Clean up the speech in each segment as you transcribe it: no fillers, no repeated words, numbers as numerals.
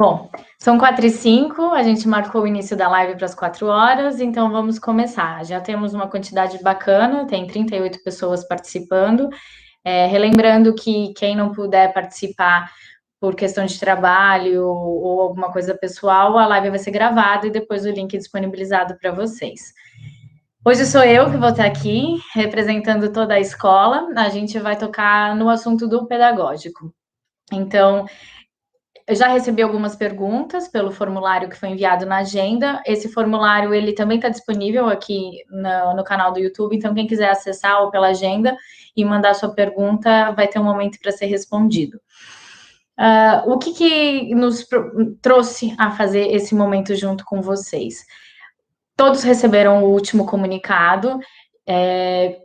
Bom, são 4h05, a gente marcou o início da live para as 4 horas, então vamos começar. Já temos uma quantidade bacana, tem 38 pessoas participando. Relembrando que quem não puder participar por questão de trabalho ou alguma coisa pessoal, a live vai ser gravada e depois o link disponibilizado para vocês. Hoje sou eu que vou estar aqui, representando toda a escola. A gente vai tocar no assunto do pedagógico. Então, eu já recebi algumas perguntas pelo formulário que foi enviado na agenda. Esse formulário, ele também está disponível aqui no canal do YouTube, então quem quiser acessar ou pela agenda e mandar sua pergunta, vai ter um momento para ser respondido. O que nos trouxe a fazer esse momento junto com vocês? Todos receberam o último comunicado,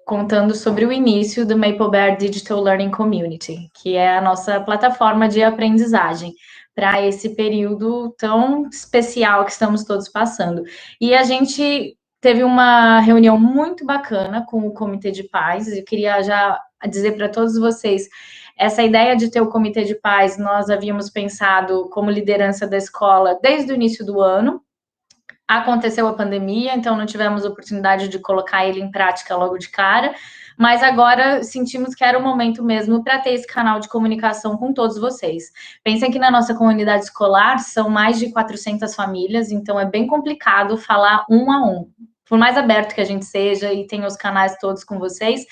contando sobre o início do Maple Bear Digital Learning Community, que é a nossa plataforma de aprendizagem para esse período tão especial que estamos todos passando. E a gente teve uma reunião muito bacana com o Comitê de Pais. Eu queria já dizer para todos vocês, essa ideia de ter o Comitê de Pais, nós havíamos pensado como liderança da escola desde o início do ano. Aconteceu a pandemia, então não tivemos oportunidade de colocar ele em prática logo de cara, mas agora sentimos que era o momento mesmo para ter esse canal de comunicação com todos vocês. Pensem que na nossa comunidade escolar são mais de 400 famílias, então é bem complicado falar um a um. Por mais aberto que a gente seja e tenha os canais todos com vocês,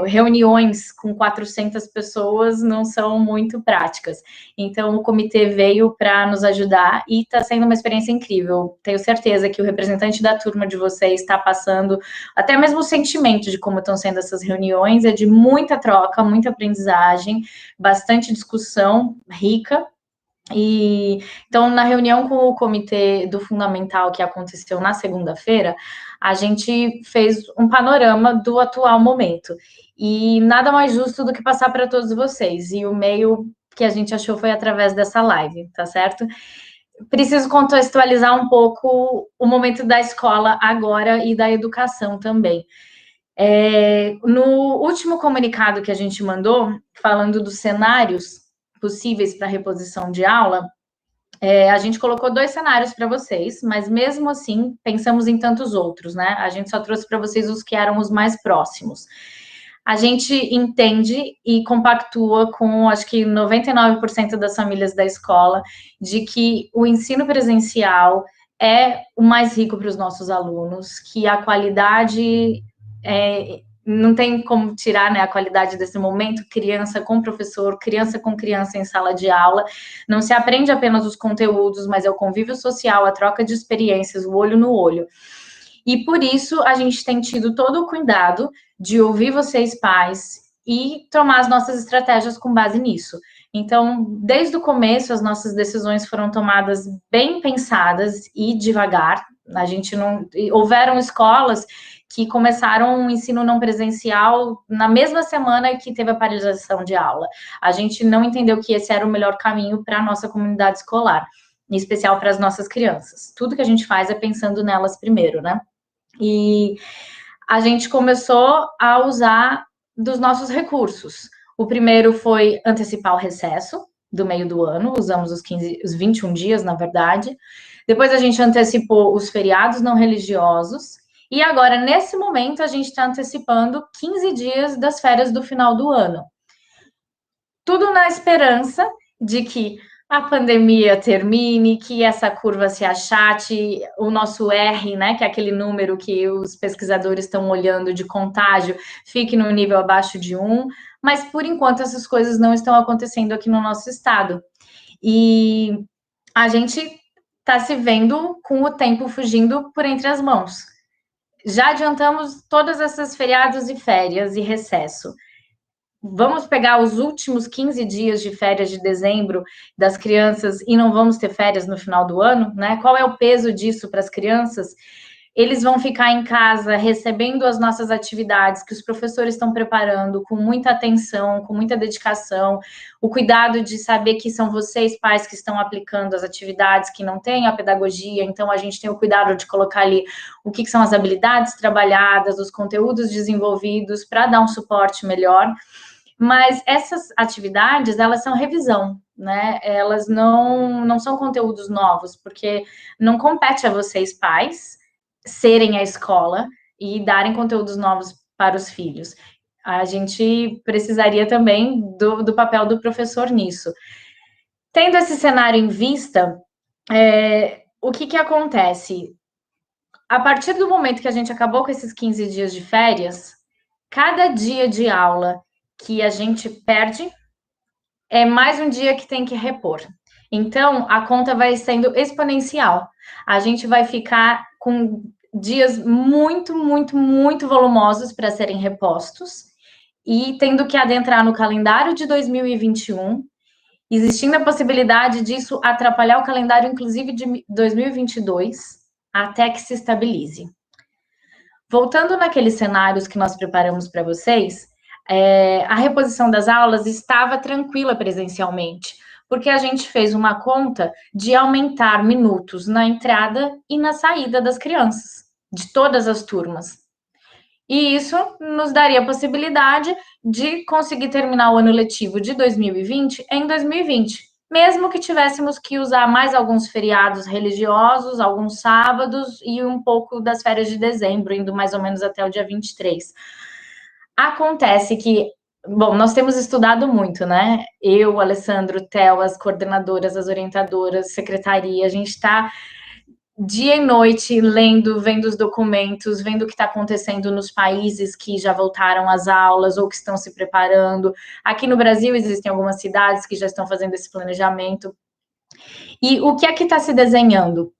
reuniões com 400 pessoas não são muito práticas. Então, o comitê veio para nos ajudar e está sendo uma experiência incrível. Tenho certeza que o representante da turma de vocês está passando, até mesmo o sentimento de como estão sendo essas reuniões, é de muita troca, muita aprendizagem, bastante discussão rica. Então, na reunião com o comitê do Fundamental que aconteceu na segunda-feira, a gente fez um panorama do atual momento. E nada mais justo do que passar para todos vocês. E o meio que a gente achou foi através dessa live, tá certo? Preciso contextualizar um pouco o momento da escola agora e da educação também. No último comunicado que a gente mandou, falando dos cenários possíveis para reposição de aula, a gente colocou 2 cenários para vocês, mas mesmo assim, pensamos em tantos outros, né? A gente só trouxe para vocês os que eram os mais próximos. A gente entende e compactua com, acho que 99% das famílias da escola, de que o ensino presencial é o mais rico para os nossos alunos, que a qualidade não tem como tirar, né, a qualidade desse momento, criança com professor, criança com criança em sala de aula. Não se aprende apenas os conteúdos, mas é o convívio social, a troca de experiências, o olho no olho. E por isso a gente tem tido todo o cuidado de ouvir vocês, pais, e tomar as nossas estratégias com base nisso. Então, desde o começo, as nossas decisões foram tomadas bem pensadas e devagar. A gente não. Houveram escolas que começaram o ensino não presencial na mesma semana que teve a paralisação de aula. A gente não entendeu que esse era o melhor caminho para a nossa comunidade escolar, em especial para as nossas crianças. Tudo que a gente faz é pensando nelas primeiro, né? E a gente começou a usar dos nossos recursos. O primeiro foi antecipar o recesso do meio do ano, usamos os 21 dias, na verdade. Depois a gente antecipou os feriados não religiosos. E agora, nesse momento, a gente está antecipando 15 dias das férias do final do ano. Tudo na esperança de que a pandemia termine, que essa curva se achate, o nosso R, né, que é aquele número que os pesquisadores estão olhando de contágio, fique no nível abaixo de 1, mas por enquanto essas coisas não estão acontecendo aqui no nosso estado. E a gente está se vendo com o tempo fugindo por entre as mãos. Já adiantamos todas essas feriados e férias e recesso. Vamos pegar os últimos 15 dias de férias de dezembro das crianças e não vamos ter férias no final do ano, né? Qual é o peso disso para as crianças? Eles vão ficar em casa recebendo as nossas atividades que os professores estão preparando com muita atenção, com muita dedicação, o cuidado de saber que são vocês, pais, que estão aplicando as atividades, que não têm a pedagogia, então a gente tem o cuidado de colocar ali o que são as habilidades trabalhadas, os conteúdos desenvolvidos para dar um suporte melhor. Mas essas atividades, elas são revisão, né? Elas não são conteúdos novos, porque não compete a vocês, pais, serem a escola e darem conteúdos novos para os filhos. A gente precisaria também do papel do professor nisso. Tendo esse cenário em vista, o que acontece? A partir do momento que a gente acabou com esses 15 dias de férias, cada dia de aula que a gente perde é mais um dia que tem que repor. Então, a conta vai sendo exponencial. A gente vai ficar com dias muito, muito, muito volumosos para serem repostos e tendo que adentrar no calendário de 2021, existindo a possibilidade disso atrapalhar o calendário, inclusive, de 2022, até que se estabilize. Voltando naqueles cenários que nós preparamos para vocês, a reposição das aulas estava tranquila presencialmente, porque a gente fez uma conta de aumentar minutos na entrada e na saída das crianças, de todas as turmas. E isso nos daria a possibilidade de conseguir terminar o ano letivo de 2020 em 2020, mesmo que tivéssemos que usar mais alguns feriados religiosos, alguns sábados e um pouco das férias de dezembro, indo mais ou menos até o dia 23. Acontece que, bom, nós temos estudado muito, né? Eu, Alessandro, Theo, as coordenadoras, as orientadoras, secretaria, a gente está dia e noite lendo, vendo os documentos, vendo o que está acontecendo nos países que já voltaram às aulas ou que estão se preparando. Aqui no Brasil existem algumas cidades que já estão fazendo esse planejamento. E o que é que está se desenhando?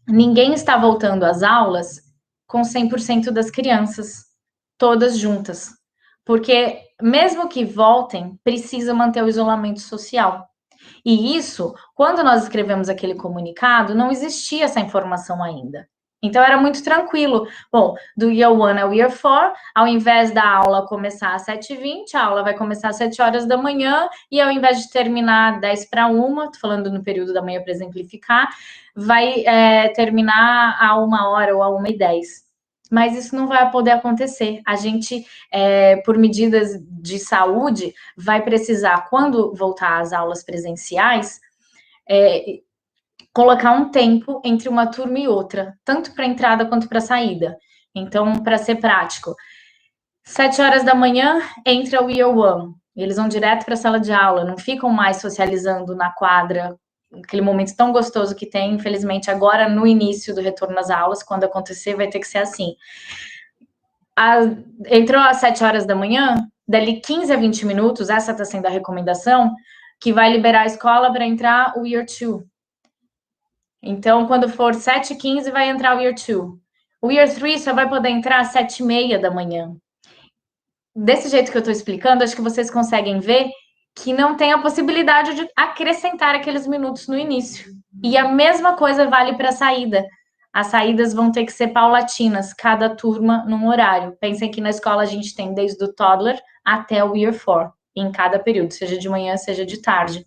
Ninguém está voltando às aulas com 100% das crianças, todas juntas. Porque, mesmo que voltem, precisa manter o isolamento social. E isso, quando nós escrevemos aquele comunicado, não existia essa informação ainda. Então era muito tranquilo. Bom, do Year 1 ao Year 4, ao invés da aula começar às 7h20, a aula vai começar às 7 horas da manhã, e ao invés de terminar 10 para 1, estou falando no período da manhã para exemplificar, vai terminar a 1h ou a 1h10. Mas isso não vai poder acontecer. A gente, por medidas de saúde, vai precisar, quando voltar às aulas presenciais, colocar um tempo entre uma turma e outra, tanto para entrada quanto para saída. Então, para ser prático, 7 horas da manhã entra o Year 1. Eles vão direto para a sala de aula, não ficam mais socializando na quadra, aquele momento tão gostoso que tem, infelizmente, agora no início do retorno às aulas, quando acontecer, vai ter que ser assim. Entrou às 7 horas da manhã, dali 15 a 20 minutos, essa está sendo a recomendação, que vai liberar a escola para entrar o Year 2. Então, quando for 7h15, vai entrar o Year 2. O Year 3 só vai poder entrar às 7h30 da manhã. Desse jeito que eu estou explicando, acho que vocês conseguem ver que não tem a possibilidade de acrescentar aqueles minutos no início. E a mesma coisa vale para a saída. As saídas vão ter que ser paulatinas, cada turma num horário. Pensem que na escola a gente tem desde o toddler até o Year 4, em cada período, seja de manhã, seja de tarde.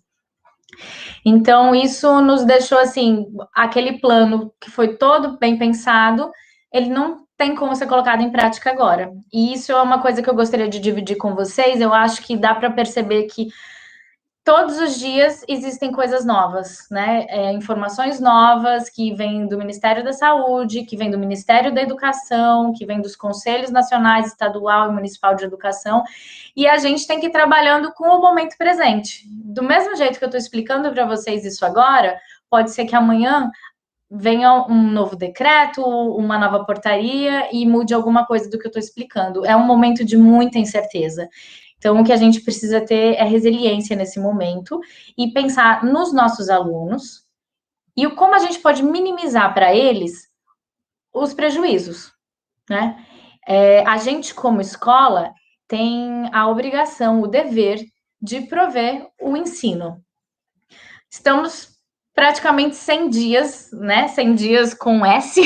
Então, isso nos deixou, assim, aquele plano que foi todo bem pensado, ele não tem como ser colocado em prática agora. E isso é uma coisa que eu gostaria de dividir com vocês. Eu acho que dá para perceber que todos os dias existem coisas novas, né? Informações novas que vêm do Ministério da Saúde, que vêm do Ministério da Educação, que vêm dos Conselhos Nacionais, Estadual e Municipal de Educação, e a gente tem que ir trabalhando com o momento presente. Do mesmo jeito que eu estou explicando para vocês isso agora, pode ser que amanhã venha um novo decreto, uma nova portaria e mude alguma coisa do que eu estou explicando. É um momento de muita incerteza. Então, o que a gente precisa ter é resiliência nesse momento e pensar nos nossos alunos e como a gente pode minimizar para eles os prejuízos, né? A gente, como escola, tem a obrigação, o dever de prover o ensino. Estamos praticamente 100 dias, né? 100 dias com S,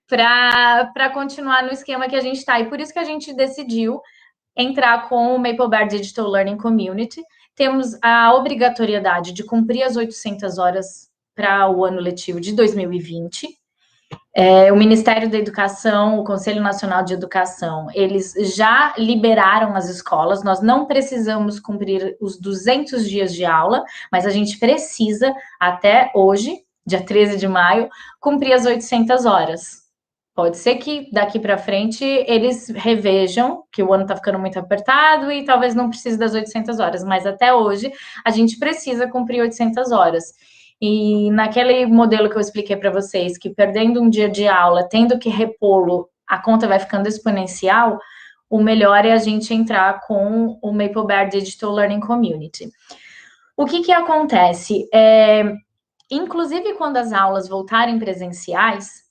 para continuar no esquema que a gente está. E por isso que a gente decidiu entrar com o Maple Bear Digital Learning Community. Temos a obrigatoriedade de cumprir as 800 horas para o ano letivo de 2020. O Ministério da Educação, o Conselho Nacional de Educação, eles já liberaram as escolas, nós não precisamos cumprir os 200 dias de aula, mas a gente precisa, até hoje, dia 13 de maio, cumprir as 800 horas. Pode ser que daqui para frente eles revejam, que o ano está ficando muito apertado e talvez não precise das 800 horas, mas até hoje a gente precisa cumprir 800 horas. E naquele modelo que eu expliquei para vocês, que perdendo um dia de aula, tendo que repô-lo, a conta vai ficando exponencial, o melhor é a gente entrar com o Maple Bear Digital Learning Community. O que acontece? Inclusive, quando as aulas voltarem presenciais,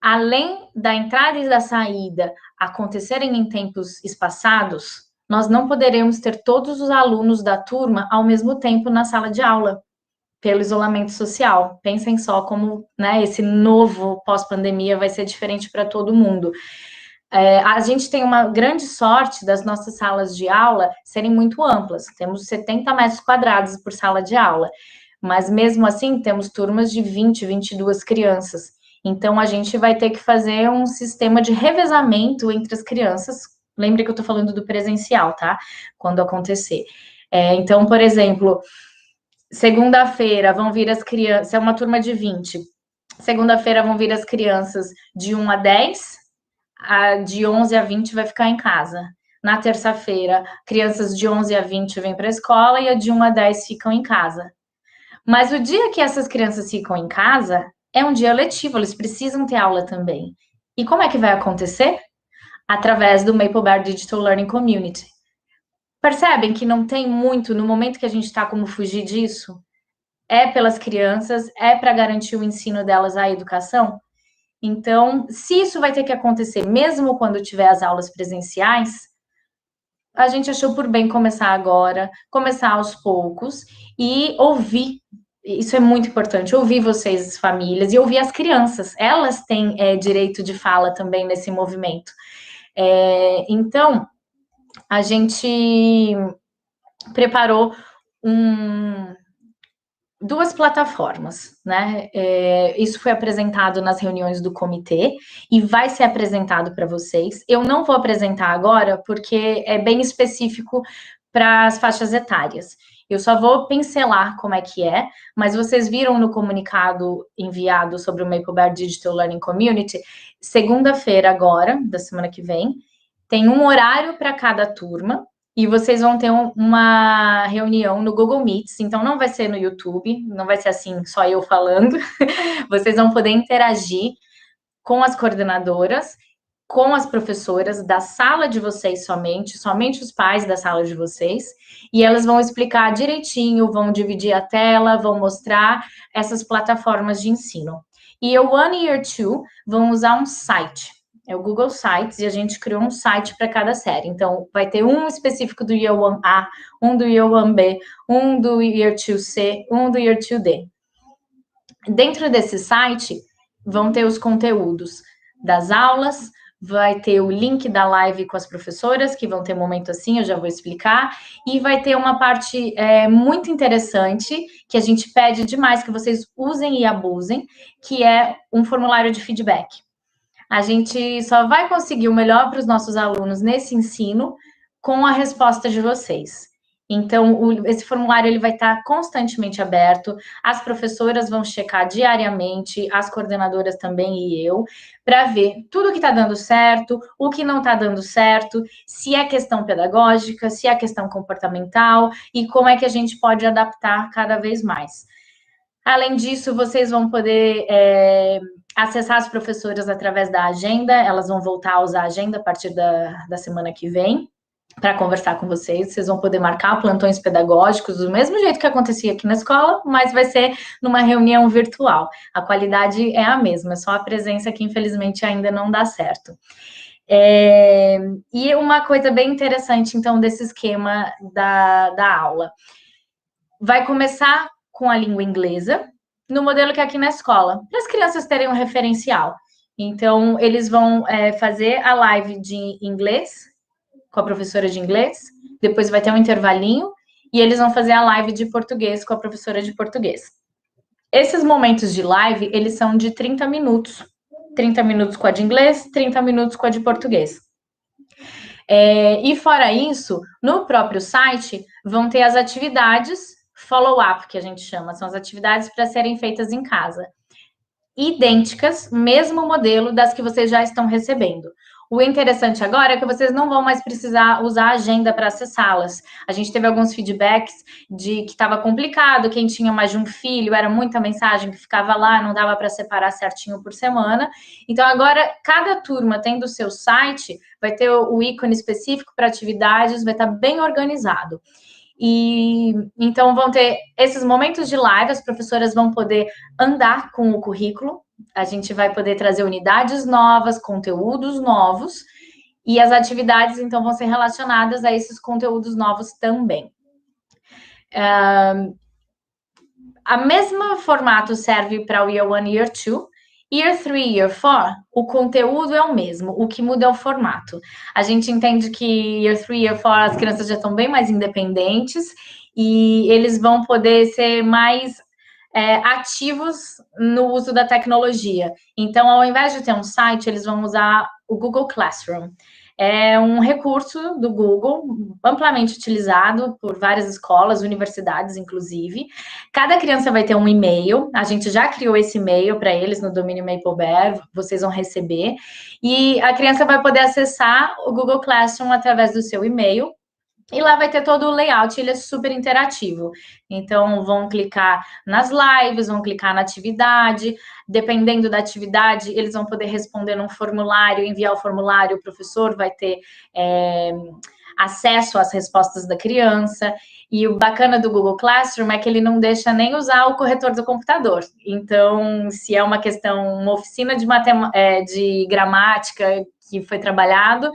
além da entrada e da saída acontecerem em tempos espaçados, nós não poderemos ter todos os alunos da turma ao mesmo tempo na sala de aula, pelo isolamento social. Pensem só como, né, esse novo pós-pandemia vai ser diferente para todo mundo. A gente tem uma grande sorte das nossas salas de aula serem muito amplas. Temos 70 metros quadrados por sala de aula, mas mesmo assim temos turmas de 20, 22 crianças. Então, a gente vai ter que fazer um sistema de revezamento entre as crianças. Lembre que eu estou falando do presencial, tá? Quando acontecer. Então, por exemplo, segunda-feira vão vir as crianças, é uma turma de 20. Segunda-feira vão vir as crianças de 1 a 10, de 11 a 20 vai ficar em casa. Na terça-feira, crianças de 11 a 20 vêm para a escola e a de 1 a 10 ficam em casa. Mas o dia que essas crianças ficam em casa é um dia letivo, eles precisam ter aula também. E como é que vai acontecer? Através do Maple Bear Digital Learning Community. Percebem que não tem muito, no momento que a gente está, como fugir disso? É pelas crianças, é para garantir o ensino delas à educação? Então, se isso vai ter que acontecer mesmo quando tiver as aulas presenciais, a gente achou por bem começar agora, começar aos poucos e ouvir. Isso é muito importante, ouvir vocês, famílias, e ouvir as crianças. Elas têm direito de fala também nesse movimento. Então, a gente preparou duas plataformas, né? Isso foi apresentado nas reuniões do comitê e vai ser apresentado para vocês. Eu não vou apresentar agora porque é bem específico para as faixas etárias. Eu só vou pincelar como é que é, mas vocês viram no comunicado enviado sobre o Maple Bear Digital Learning Community, segunda-feira agora, da semana que vem, tem um horário para cada turma, e vocês vão ter uma reunião no Google Meets, então não vai ser no YouTube, não vai ser assim, só eu falando. Vocês vão poder interagir com as coordenadoras, com as professoras da sala de vocês somente os pais da sala de vocês, e elas vão explicar direitinho, vão dividir a tela, vão mostrar essas plataformas de ensino. E o One Year Two vão usar um site. É o Google Sites, e a gente criou um site para cada série. Então, vai ter um específico do Year 1A, um do Year 1B, um do Year 2C, um do Year 2D. Dentro desse site, vão ter os conteúdos das aulas, vai ter o link da live com as professoras, que vão ter momento assim, eu já vou explicar, e vai ter uma parte muito interessante, que a gente pede demais que vocês usem e abusem, que é um formulário de feedback. A gente só vai conseguir o melhor para os nossos alunos nesse ensino com a resposta de vocês. Então, esse formulário ele vai estar constantemente aberto, as professoras vão checar diariamente, as coordenadoras também e eu, para ver tudo que está dando certo, o que não está dando certo, se é questão pedagógica, se é questão comportamental e como é que a gente pode adaptar cada vez mais. Além disso, vocês vão poder acessar as professoras através da agenda, elas vão voltar a usar a agenda a partir da semana que vem, para conversar com vocês. Vocês vão poder marcar plantões pedagógicos do mesmo jeito que acontecia aqui na escola, mas vai ser numa reunião virtual. A qualidade é a mesma, é só a presença que infelizmente ainda não dá certo. E uma coisa bem interessante, então, desse esquema da aula. Vai começar com a língua inglesa, no modelo que é aqui na escola, para as crianças terem um referencial. Então, eles vão fazer a live de inglês, com a professora de inglês, depois vai ter um intervalinho, e eles vão fazer a live de português com a professora de português. Esses momentos de live, eles são de 30 minutos. 30 minutos com a de inglês, 30 minutos com a de português. E fora isso, no próprio site vão ter as atividades follow-up, que a gente chama, são as atividades para serem feitas em casa. Idênticas, mesmo modelo das que vocês já estão recebendo. O interessante agora é que vocês não vão mais precisar usar a agenda para acessá-las. A gente teve alguns feedbacks de que estava complicado, quem tinha mais de um filho, era muita mensagem que ficava lá, não dava para separar certinho por semana. Então, agora, cada turma tendo o seu site, vai ter o ícone específico para atividades, vai estar bem organizado. E então vão ter esses momentos de live, as professoras vão poder andar com o currículo, a gente vai poder trazer unidades novas, conteúdos novos, e as atividades então vão ser relacionadas a esses conteúdos novos também. A mesma formato serve para o Year 1 e Year 2, Year 3 e Year 4, o conteúdo é o mesmo, o que muda é o formato. A gente entende que Year 3 e Year 4 as crianças já estão bem mais independentes e eles vão poder ser mais ativos no uso da tecnologia. Então, ao invés de ter um site, eles vão usar o Google Classroom. É um recurso do Google, amplamente utilizado por várias escolas, universidades, inclusive. Cada criança vai ter um e-mail, a gente já criou esse e-mail para eles no domínio MapleBear, vocês vão receber, e a criança vai poder acessar o Google Classroom através do seu e-mail, e lá vai ter todo o layout, ele é super interativo. Então, vão clicar nas lives, vão clicar na atividade. Dependendo da atividade, eles vão poder responder num formulário, enviar o formulário, o professor vai ter acesso às respostas da criança. E o bacana do Google Classroom é que ele não deixa nem usar o corretor do computador. Então, se é uma questão, uma oficina de gramática que foi trabalhado,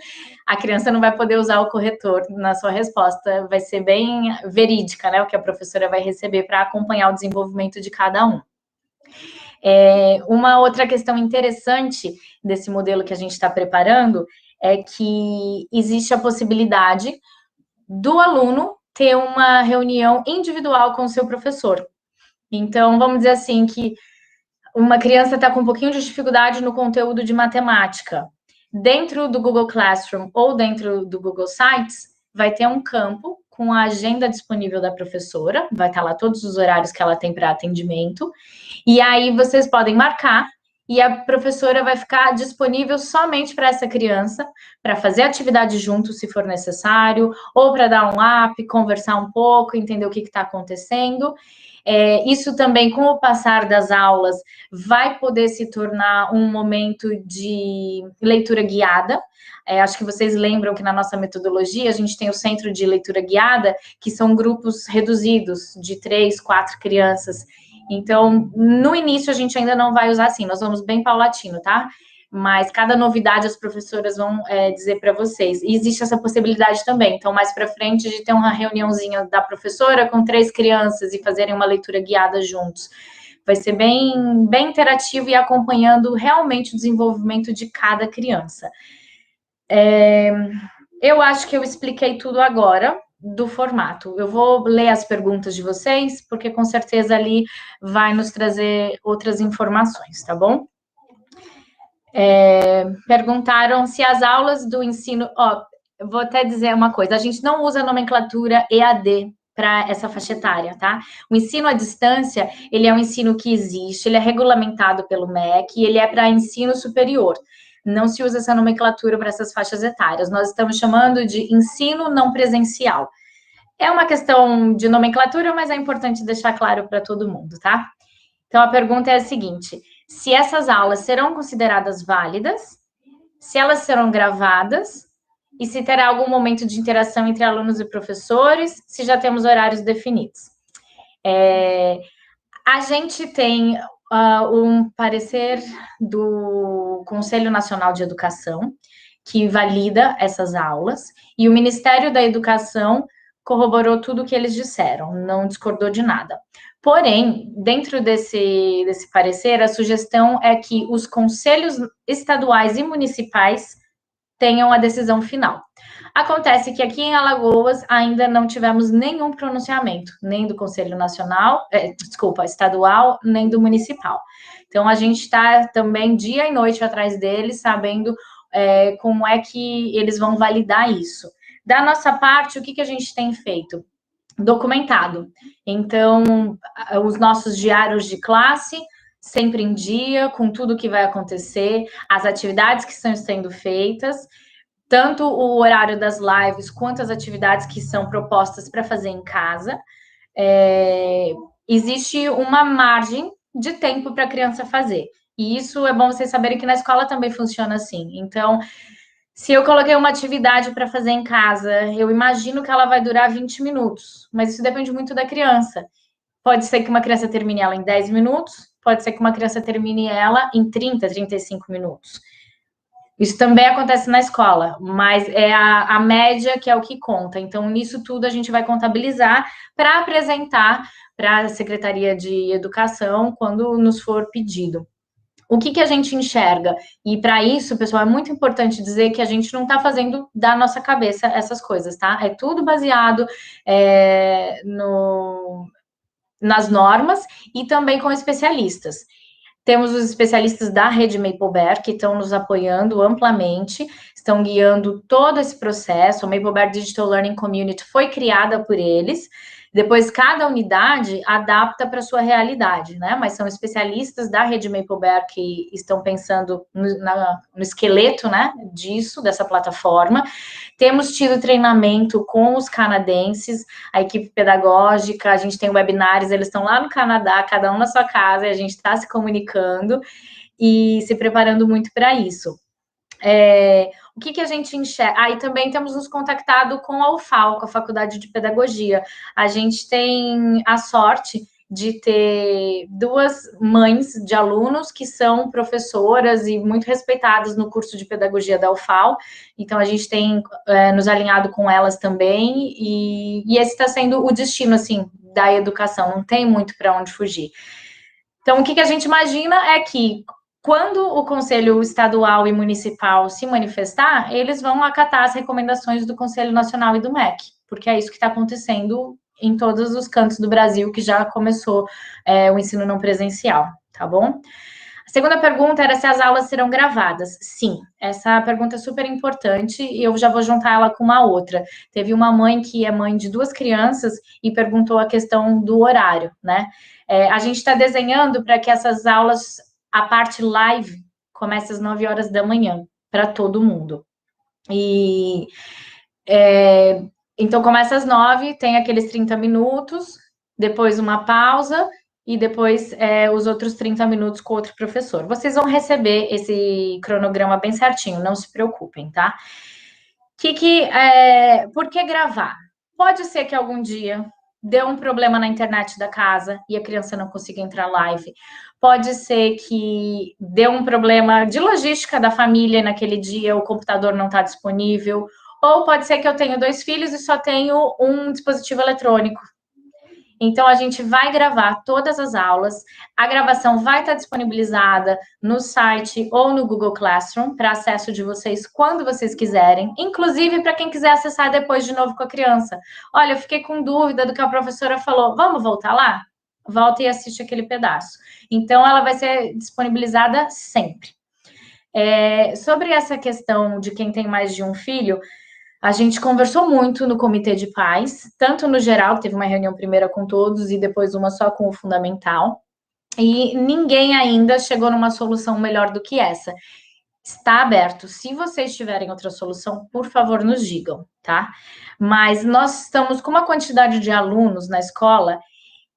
a criança não vai poder usar o corretor na sua resposta, vai ser bem verídica, né, o que a professora vai receber para acompanhar o desenvolvimento de cada um. Uma outra questão interessante desse modelo que a gente está preparando é que existe a possibilidade do aluno ter uma reunião individual com o seu professor. Então, vamos dizer assim, que uma criança está com um pouquinho de dificuldade no conteúdo de matemática. Dentro do Google Classroom ou dentro do Google Sites, vai ter um campo com a agenda disponível da professora, vai estar lá todos os horários que ela tem para atendimento, e aí vocês podem marcar, e a professora vai ficar disponível somente para essa criança, para fazer atividade junto, se for necessário, ou para dar um up, conversar um pouco, entender o que está acontecendo. Isso também, com o passar das aulas, vai poder se tornar um momento de leitura guiada. Acho que vocês lembram que na nossa metodologia a gente tem o centro de leitura guiada, que são grupos reduzidos de 3, 4 crianças. Então, no início a gente ainda não vai usar assim, nós vamos bem paulatino, tá? Mas cada novidade as professoras vão dizer para vocês. E existe essa possibilidade também. Então, mais para frente, de ter uma reuniãozinha da professora com 3 crianças e fazerem uma leitura guiada juntos. Vai ser bem, bem interativo e acompanhando realmente o desenvolvimento de cada criança. Eu acho que eu expliquei tudo agora do formato. Eu vou ler as perguntas de vocês, porque com certeza ali vai nos trazer outras informações, tá bom? Perguntaram se as aulas do ensino... eu vou até dizer uma coisa, a gente não usa a nomenclatura EAD para essa faixa etária, tá? O ensino à distância, ele é um ensino que existe, ele é regulamentado pelo MEC e ele é para ensino superior. Não se usa essa nomenclatura para essas faixas etárias. Nós estamos chamando de ensino não presencial. É uma questão de nomenclatura, mas é importante deixar claro para todo mundo, tá? Então, a pergunta é a seguinte: se essas aulas serão consideradas válidas, se elas serão gravadas e se terá algum momento de interação entre alunos e professores, se já temos horários definidos. A gente tem um parecer do Conselho Nacional de Educação, que valida essas aulas, e o Ministério da Educação corroborou tudo o que eles disseram, não discordou de nada. Porém, dentro desse parecer, a sugestão é que os conselhos estaduais e municipais tenham a decisão final. Acontece que aqui em Alagoas ainda não tivemos nenhum pronunciamento, nem do Conselho Nacional, estadual, nem do municipal. Então, a gente está também dia e noite atrás deles, sabendo como é que eles vão validar isso. Da nossa parte, o que a gente tem feito? Documentado. Então, os nossos diários de classe, sempre em dia, com tudo que vai acontecer, as atividades que estão sendo feitas, tanto o horário das lives quanto as atividades que são propostas para fazer em casa. Existe uma margem de tempo para a criança fazer. E isso é bom vocês saberem que na escola também funciona assim. Então, se eu coloquei uma atividade para fazer em casa, eu imagino que ela vai durar 20 minutos, mas isso depende muito da criança. Pode ser que uma criança termine ela em 10 minutos, pode ser que uma criança termine ela em 30, 35 minutos. Isso também acontece na escola, mas é a média que é o que conta. Então, nisso tudo a gente vai contabilizar para apresentar para a Secretaria de Educação quando nos for pedido. O que a gente enxerga? E para isso, pessoal, é muito importante dizer que a gente não está fazendo da nossa cabeça essas coisas, tá? É tudo baseado nas normas e também com especialistas. Temos os especialistas da rede Maple Bear que estão nos apoiando amplamente, estão guiando todo esse processo. A Maple Bear Digital Learning Community foi criada por eles. Depois, cada unidade adapta para a sua realidade, né? Mas são especialistas da rede Maple Bear que estão pensando no esqueleto, né, disso, dessa plataforma. Temos tido treinamento com os canadenses, a equipe pedagógica, a gente tem webinars, eles estão lá no Canadá, cada um na sua casa, e a gente está se comunicando e se preparando muito para isso. O que a gente enxerga? E também temos nos contactado com a UFAL, com a Faculdade de Pedagogia. A gente tem a sorte de ter duas mães de alunos que são professoras e muito respeitadas no curso de pedagogia da UFAL, então a gente tem nos alinhado com elas também, e esse está sendo o destino, assim, da educação, não tem muito para onde fugir. Então, o que a gente imagina é que quando o Conselho Estadual e Municipal se manifestar, eles vão acatar as recomendações do Conselho Nacional e do MEC, porque é isso que está acontecendo em todos os cantos do Brasil que já começou o ensino não presencial, tá bom? A segunda pergunta era se as aulas serão gravadas. Sim, essa pergunta é super importante e eu já vou juntar ela com uma outra. Teve uma mãe que é mãe de 2 crianças e perguntou a questão do horário, né? A gente está desenhando para que essas aulas, a parte live, comece às 9 horas da manhã, para todo mundo. Então, começa às 9, tem aqueles 30 minutos, depois uma pausa, e depois os outros 30 minutos com outro professor. Vocês vão receber esse cronograma bem certinho, não se preocupem, tá? Por que gravar? Pode ser que algum dia dê um problema na internet da casa e a criança não consiga entrar live. Pode ser que dê um problema de logística da família naquele dia, o computador não está disponível. Ou pode ser que eu tenha 2 filhos e só tenho um dispositivo eletrônico. Então, a gente vai gravar todas as aulas. A gravação vai estar disponibilizada no site ou no Google Classroom para acesso de vocês quando vocês quiserem, inclusive para quem quiser acessar depois de novo com a criança. Olha, eu fiquei com dúvida do que a professora falou. Vamos voltar lá? Volta e assiste aquele pedaço. Então, ela vai ser disponibilizada sempre. Sobre essa questão de quem tem mais de um filho, a gente conversou muito no comitê de pais, tanto no geral, que teve uma reunião primeira com todos e depois uma só com o fundamental, e ninguém ainda chegou numa solução melhor do que essa. Está aberto. Se vocês tiverem outra solução, por favor, nos digam, tá? Mas nós estamos com uma quantidade de alunos na escola,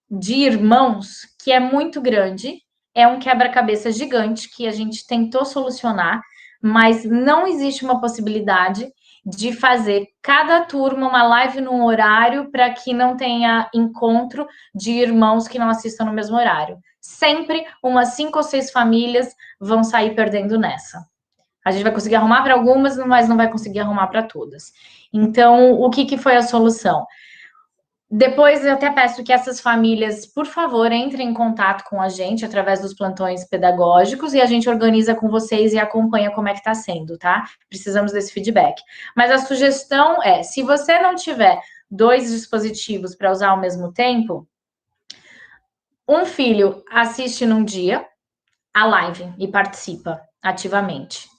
de irmãos, que é muito grande, é um quebra-cabeça gigante que a gente tentou solucionar, mas não existe uma possibilidade de fazer cada turma uma live num horário para que não tenha encontro de irmãos que não assistam no mesmo horário. Sempre umas 5 ou 6 famílias vão sair perdendo nessa. A gente vai conseguir arrumar para algumas, mas não vai conseguir arrumar para todas. Então, o que foi a solução? Depois, eu até peço que essas famílias, por favor, entrem em contato com a gente através dos plantões pedagógicos e a gente organiza com vocês e acompanha como é que está sendo, tá? Precisamos desse feedback. Mas a sugestão é, se você não tiver 2 dispositivos para usar ao mesmo tempo, um filho assiste num dia a live e participa ativamente.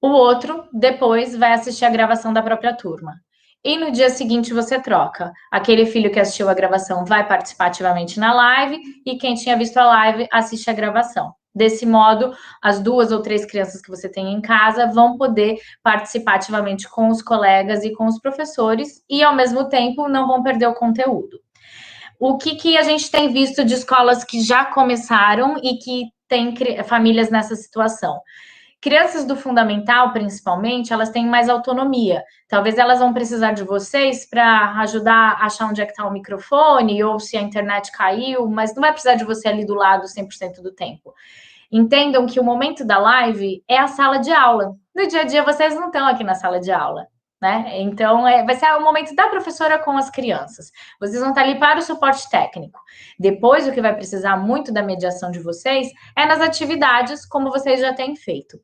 O outro, depois, vai assistir a gravação da própria turma. E no dia seguinte você troca. Aquele filho que assistiu a gravação vai participar ativamente na live e quem tinha visto a live assiste a gravação. Desse modo, as 2 ou 3 crianças que você tem em casa vão poder participar ativamente com os colegas e com os professores e, ao mesmo tempo, não vão perder o conteúdo. O que a gente tem visto de escolas que já começaram e que têm famílias nessa situação? Crianças do fundamental, principalmente, elas têm mais autonomia. Talvez elas vão precisar de vocês para ajudar a achar onde é que está o microfone ou se a internet caiu, mas não vai precisar de você ali do lado 100% do tempo. Entendam que o momento da live é a sala de aula. No dia a dia, vocês não estão aqui na sala de aula, né? Então, vai ser o momento da professora com as crianças. Vocês vão estar ali para o suporte técnico. Depois, o que vai precisar muito da mediação de vocês é nas atividades, como vocês já têm feito.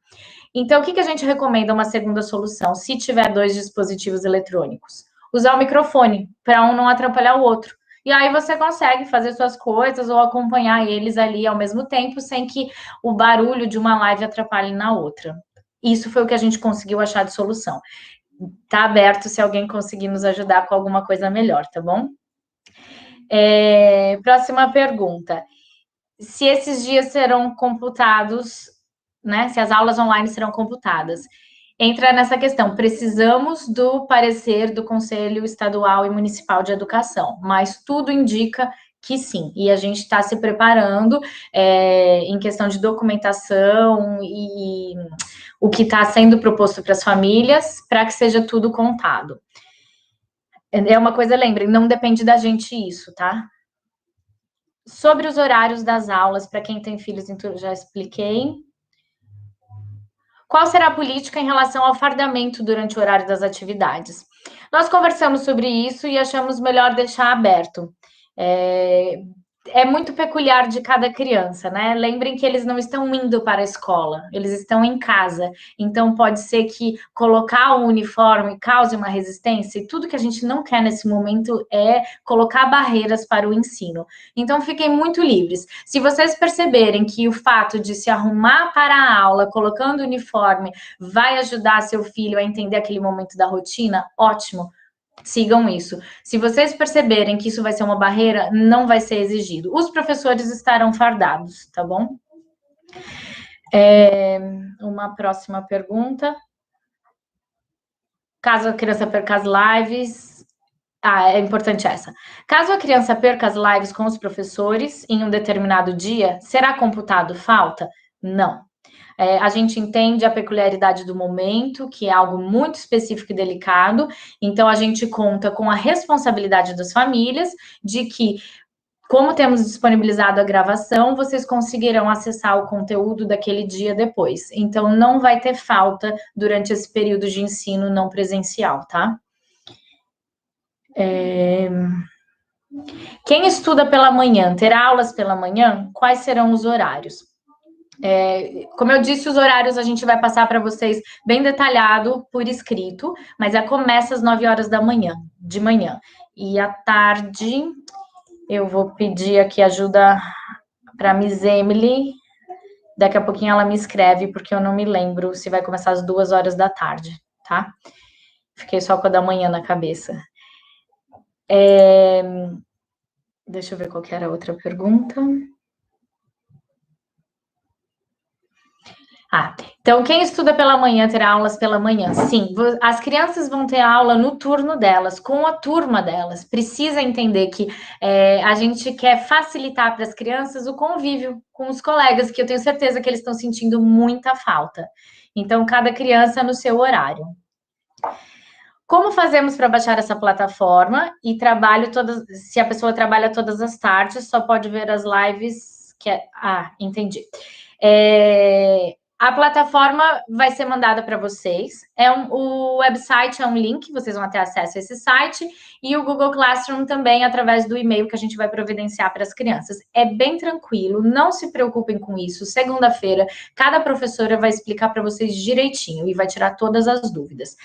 Então, o que a gente recomenda uma segunda solução, se tiver 2 dispositivos eletrônicos? Usar o microfone, para um não atrapalhar o outro. E aí você consegue fazer suas coisas ou acompanhar eles ali ao mesmo tempo, sem que o barulho de uma live atrapalhe na outra. Isso foi o que a gente conseguiu achar de solução. Tá aberto se alguém conseguir nos ajudar com alguma coisa melhor, tá bom? Próxima pergunta. Se esses dias serão computados, né? Se as aulas online serão computadas. Entra nessa questão, precisamos do parecer do Conselho Estadual e Municipal de Educação, mas tudo indica que sim, e a gente está se preparando em questão de documentação e o que está sendo proposto para as famílias, para que seja tudo contado. É uma coisa, lembrem, não depende da gente isso, tá? Sobre os horários das aulas, para quem tem filhos, então já expliquei. Qual será a política em relação ao fardamento durante o horário das atividades? Nós conversamos sobre isso e achamos melhor deixar aberto. É muito peculiar de cada criança, né? Lembrem que eles não estão indo para a escola, eles estão em casa. Então, pode ser que colocar o uniforme cause uma resistência, e tudo que a gente não quer nesse momento é colocar barreiras para o ensino. Então, fiquem muito livres. Se vocês perceberem que o fato de se arrumar para a aula, colocando o uniforme, vai ajudar seu filho a entender aquele momento da rotina, ótimo. Sigam isso. Se vocês perceberem que isso vai ser uma barreira, não vai ser exigido. Os professores estarão fardados, tá bom? Uma próxima pergunta. Caso a criança perca as lives... é importante essa. Caso a criança perca as lives com os professores em um determinado dia, será computado falta? Não. A gente entende a peculiaridade do momento, que é algo muito específico e delicado, então a gente conta com a responsabilidade das famílias de que, como temos disponibilizado a gravação, vocês conseguirão acessar o conteúdo daquele dia depois. Então, não vai ter falta durante esse período de ensino não presencial, tá? Quem estuda pela manhã, terá aulas pela manhã? Quais serão os horários? Como eu disse, os horários a gente vai passar para vocês bem detalhado por escrito, mas começa às 9 horas de manhã. E à tarde, eu vou pedir aqui ajuda para a Miss Emily. Daqui a pouquinho ela me escreve, porque eu não me lembro se vai começar às 2 horas da tarde, tá? Fiquei só com a da manhã na cabeça. Deixa eu ver qual que era a outra pergunta. Então, quem estuda pela manhã terá aulas pela manhã? Sim, as crianças vão ter aula no turno delas, com a turma delas. Precisa entender que a gente quer facilitar para as crianças o convívio com os colegas, que eu tenho certeza que eles estão sentindo muita falta. Então, cada criança no seu horário. Como fazemos para baixar essa plataforma? E se a pessoa trabalha todas as tardes, só pode ver as lives entendi. A plataforma vai ser mandada para vocês. O website é um link, vocês vão ter acesso a esse site, e o Google Classroom também, através do e-mail que a gente vai providenciar para as crianças. É bem tranquilo, não se preocupem com isso. Segunda-feira, cada professora vai explicar para vocês direitinho e vai tirar todas as dúvidas.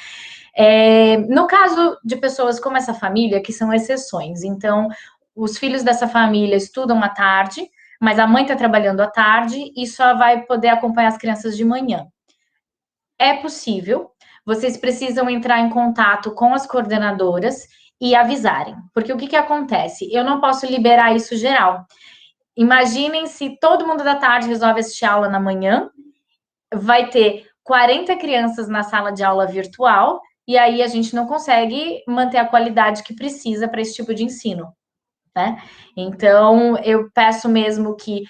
No caso de pessoas como essa família, que são exceções, então, os filhos dessa família estudam à tarde, mas a mãe está trabalhando à tarde e só vai poder acompanhar as crianças de manhã. É possível, vocês precisam entrar em contato com as coordenadoras e avisarem, porque o que acontece? Eu não posso liberar isso geral. Imaginem se todo mundo da tarde resolve assistir aula na manhã, vai ter 40 crianças na sala de aula virtual, e aí a gente não consegue manter a qualidade que precisa para esse tipo de ensino, né? Então, eu peço mesmo que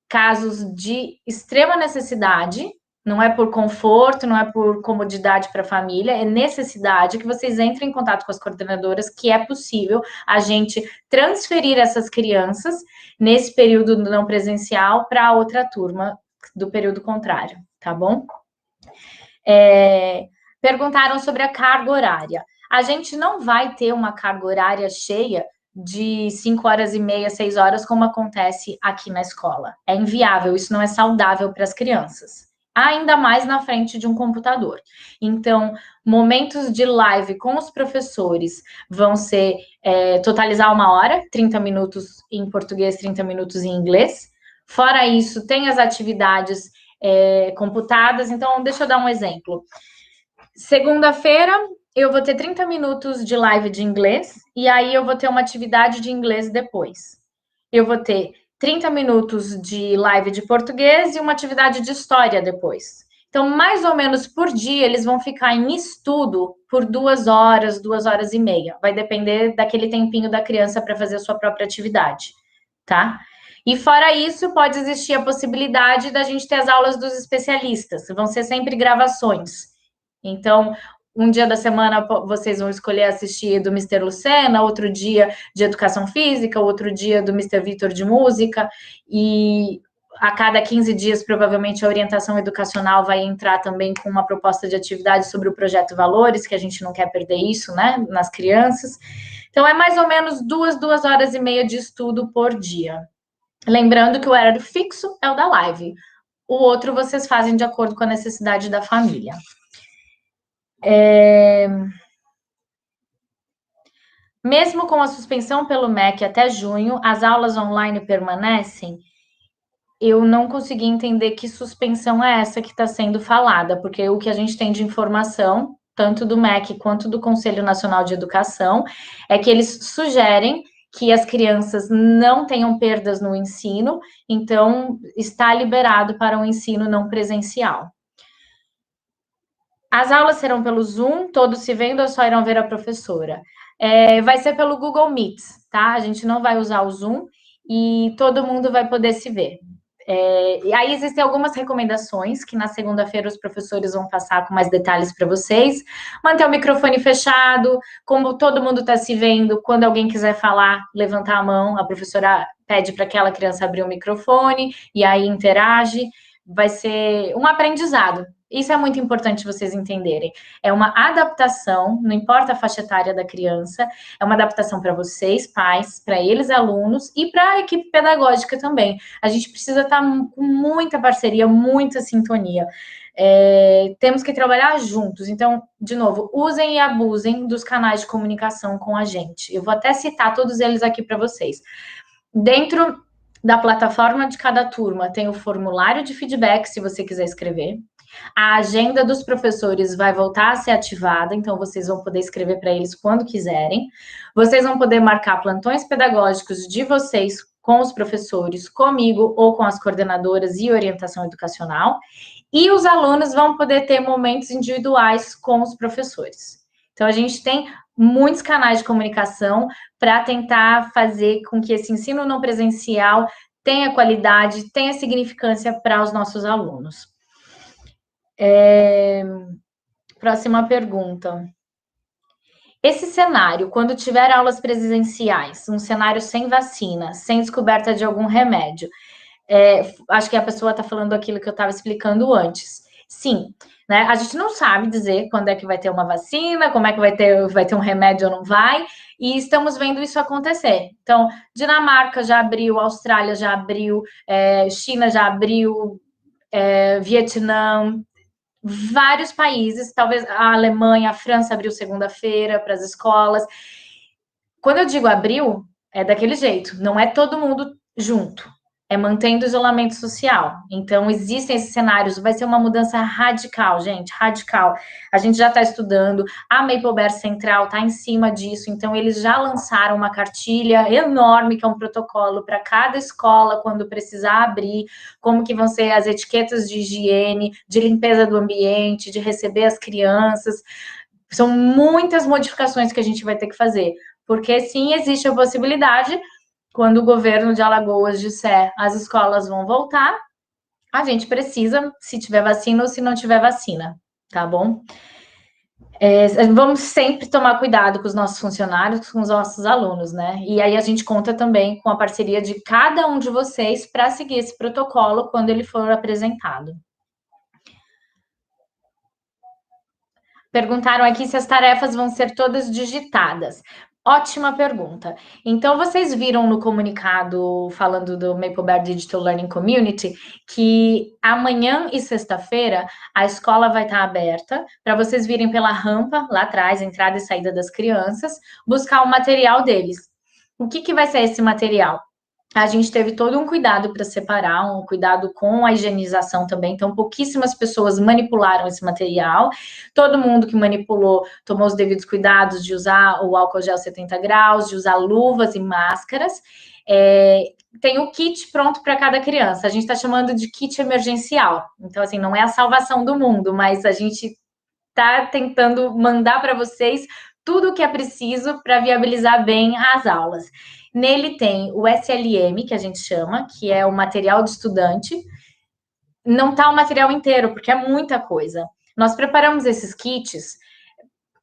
casos de extrema necessidade, não é por conforto, não é por comodidade para a família, é necessidade que vocês entrem em contato com as coordenadoras, que é possível a gente transferir essas crianças nesse período não presencial para outra turma do período contrário, tá bom? Perguntaram sobre a carga horária. A gente não vai ter uma carga horária cheia de 5h30, 6 horas, como acontece aqui na escola. É inviável, isso não é saudável para as crianças. Ainda mais na frente de um computador. Então, momentos de live com os professores vão ser totalizar 1 hora, 30 minutos em português, 30 minutos em inglês. Fora isso, tem as atividades computadas. Então, deixa eu dar um exemplo. Segunda-feira, eu vou ter 30 minutos de live de inglês, e aí eu vou ter uma atividade de inglês depois. Eu vou ter 30 minutos de live de português e uma atividade de história depois. Então, mais ou menos por dia, eles vão ficar em estudo por 2 horas, 2 horas e meia. Vai depender daquele tempinho da criança para fazer a sua própria atividade, tá? E fora isso, pode existir a possibilidade da gente ter as aulas dos especialistas. Vão ser sempre gravações. Então, um dia da semana vocês vão escolher assistir do Mr. Lucena, outro dia de educação física, outro dia do Mr. Vitor de música, e a cada 15 dias, provavelmente, a orientação educacional vai entrar também com uma proposta de atividade sobre o projeto Valores, que a gente não quer perder isso, né, nas crianças. Então, é mais ou menos 2 horas e meia de estudo por dia. Lembrando que o horário fixo é o da live. O outro vocês fazem de acordo com a necessidade da família. Mesmo com a suspensão pelo MEC até junho, as aulas online permanecem? Eu não consegui entender que suspensão é essa que está sendo falada, porque o que a gente tem de informação, tanto do MEC quanto do Conselho Nacional de Educação, é que eles sugerem que as crianças não tenham perdas no ensino, então está liberado para um ensino não presencial. As aulas serão pelo Zoom, todos se vendo ou só irão ver a professora? Vai ser pelo Google Meet, tá? A gente não vai usar o Zoom e todo mundo vai poder se ver. E aí existem algumas recomendações que na segunda-feira os professores vão passar com mais detalhes para vocês. Manter o microfone fechado, como todo mundo está se vendo, quando alguém quiser falar, levantar a mão, a professora pede para aquela criança abrir o microfone e aí interage. Vai ser um aprendizado. Isso é muito importante vocês entenderem. É uma adaptação, não importa a faixa etária da criança, é uma adaptação para vocês, pais, para eles, alunos, e para a equipe pedagógica também. A gente precisa estar com muita parceria, muita sintonia. Temos que trabalhar juntos. Então, de novo, usem e abusem dos canais de comunicação com a gente. Eu vou até citar todos eles aqui para vocês. Dentro da plataforma de cada turma tem o formulário de feedback, se você quiser escrever. A agenda dos professores vai voltar a ser ativada, então vocês vão poder escrever para eles quando quiserem. Vocês vão poder marcar plantões pedagógicos de vocês com os professores, comigo ou com as coordenadoras e orientação educacional. E os alunos vão poder ter momentos individuais com os professores. Então, a gente tem muitos canais de comunicação para tentar fazer com que esse ensino não presencial tenha qualidade, tenha significância para os nossos alunos. Próxima pergunta. Esse cenário, quando tiver aulas presenciais, um cenário sem vacina, sem descoberta de algum remédio, Acho que a pessoa está falando aquilo que eu estava explicando antes. Sim, né? A gente não sabe dizer quando é que vai ter uma vacina, como é que vai ter um remédio ou não vai, e estamos vendo isso acontecer. Então, Dinamarca já abriu, Austrália já abriu, China já abriu, Vietnã, vários países, talvez a Alemanha, a França abriu segunda-feira para as escolas. Quando eu digo abriu, é daquele jeito, não é todo mundo junto, é mantendo o isolamento social. Então, existem esses cenários, vai ser uma mudança radical, gente, radical. A gente já está estudando, a Maple Bear Central está em cima disso, então eles já lançaram uma cartilha enorme, que é um protocolo para cada escola, quando precisar abrir, como que vão ser as etiquetas de higiene, de limpeza do ambiente, de receber as crianças. São muitas modificações que a gente vai ter que fazer, porque sim, existe a possibilidade, quando o governo de Alagoas disser as escolas vão voltar, a gente precisa, se tiver vacina ou se não tiver vacina, tá bom? Vamos sempre tomar cuidado com os nossos funcionários, com os nossos alunos, né? E aí a gente conta também com a parceria de cada um de vocês para seguir esse protocolo quando ele for apresentado. Perguntaram aqui se as tarefas vão ser todas digitadas. Ótima pergunta. Então, vocês viram no comunicado falando do Maple Bear Digital Learning Community que amanhã e sexta-feira a escola vai estar aberta para vocês virem pela rampa lá atrás, entrada e saída das crianças, buscar o material deles. O que vai ser esse material? A gente teve todo um cuidado para separar, um cuidado com a higienização também. Então, pouquíssimas pessoas manipularam esse material. Todo mundo que manipulou tomou os devidos cuidados de usar o álcool gel 70 graus, de usar luvas e máscaras. Tem o kit pronto para cada criança. A gente está chamando de kit emergencial. Então, assim, não é a salvação do mundo, mas a gente está tentando mandar para vocês tudo o que é preciso para viabilizar bem as aulas. Nele tem o SLM, que a gente chama, que é o material de estudante. Não está o material inteiro, porque é muita coisa. Nós preparamos esses kits,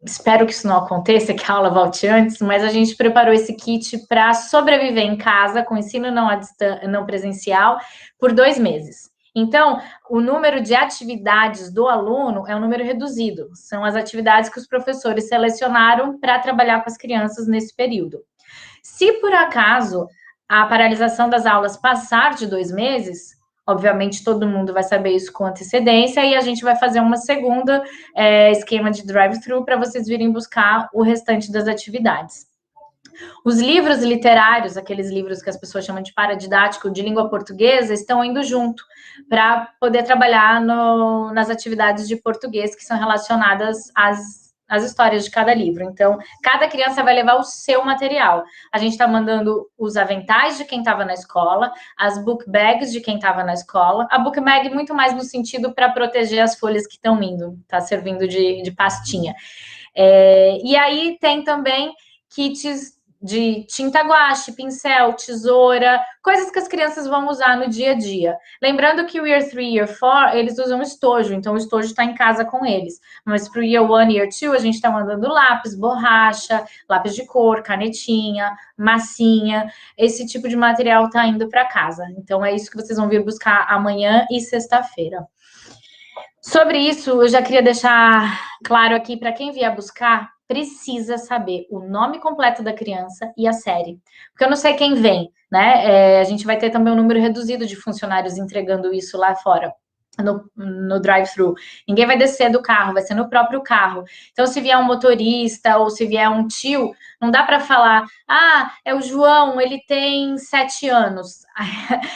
espero que isso não aconteça, que a aula volte antes, mas a gente preparou esse kit para sobreviver em casa, com ensino não presencial, por 2 meses. Então, o número de atividades do aluno é um número reduzido. São as atividades que os professores selecionaram para trabalhar com as crianças nesse período. Se por acaso a paralisação das aulas passar de 2 meses, obviamente todo mundo vai saber isso com antecedência e a gente vai fazer uma segunda esquema de drive-thru para vocês virem buscar o restante das atividades. Os livros literários, aqueles livros que as pessoas chamam de paradidático de língua portuguesa, estão indo junto para poder trabalhar nas atividades de português que são relacionadas às histórias de cada livro. Então, cada criança vai levar o seu material. A gente está mandando os aventais de quem estava na escola, as book bags de quem estava na escola. A book bag muito mais no sentido para proteger as folhas que estão indo, está servindo de pastinha. E aí tem também kits de tinta guache, pincel, tesoura, coisas que as crianças vão usar no dia a dia. Lembrando que o Year 3 e Year 4, eles usam estojo, então o estojo está em casa com eles. Mas para o Year 1 e Year 2, a gente está mandando lápis, borracha, lápis de cor, canetinha, massinha, esse tipo de material está indo para casa. Então é isso que vocês vão vir buscar amanhã e sexta-feira. Sobre isso, eu já queria deixar claro aqui, para quem vier buscar, precisa saber o nome completo da criança e a série. Porque eu não sei quem vem, né? A gente vai ter também um número reduzido de funcionários entregando isso lá fora. No drive-thru. Ninguém vai descer do carro, vai ser no próprio carro. Então, se vier um motorista ou se vier um tio, não dá para falar, é o João, ele tem 7 anos.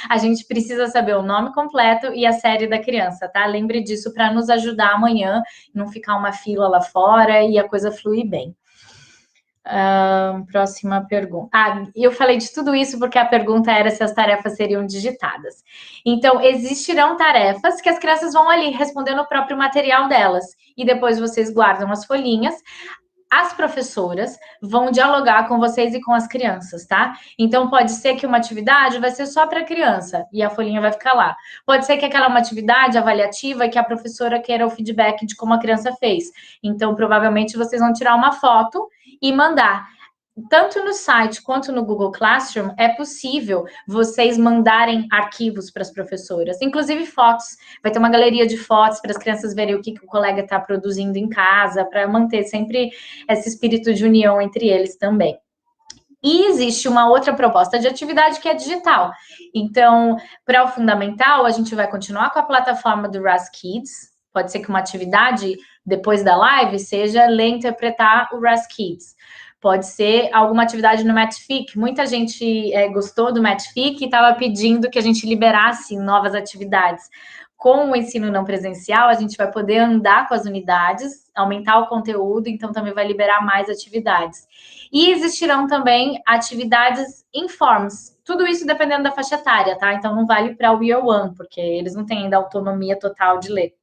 A gente precisa saber o nome completo e a série da criança, tá? Lembre disso para nos ajudar amanhã, não ficar uma fila lá fora e a coisa fluir bem. Próxima pergunta. Eu falei de tudo isso porque a pergunta era se as tarefas seriam digitadas. Então, existirão tarefas que as crianças vão ali responder no próprio material delas. E depois vocês guardam as folhinhas. As professoras vão dialogar com vocês e com as crianças, tá? Então, pode ser que uma atividade vai ser só para a criança e a folhinha vai ficar lá. Pode ser que aquela uma atividade avaliativa e que a professora queira o feedback de como a criança fez. Então, provavelmente, vocês vão tirar uma foto e mandar. tanto no site quanto no Google Classroom, é possível vocês mandarem arquivos para as professoras, inclusive fotos. Vai ter uma galeria de fotos para as crianças verem o que o colega está produzindo em casa, para manter sempre esse espírito de união entre eles também. E existe uma outra proposta de atividade que é digital. Então, para o fundamental, a gente vai continuar com a plataforma do RAS Kids. Pode ser que uma atividade, depois da live, seja ler e interpretar o RAS Kids. Pode ser alguma atividade no Matchfic. Muita gente gostou do Matchfic e estava pedindo que a gente liberasse novas atividades. Com o ensino não presencial, a gente vai poder andar com as unidades, aumentar o conteúdo, então também vai liberar mais atividades. E existirão também atividades informes. Tudo isso dependendo da faixa etária, tá? Então não vale para o Year One, porque eles não têm ainda autonomia total de ler.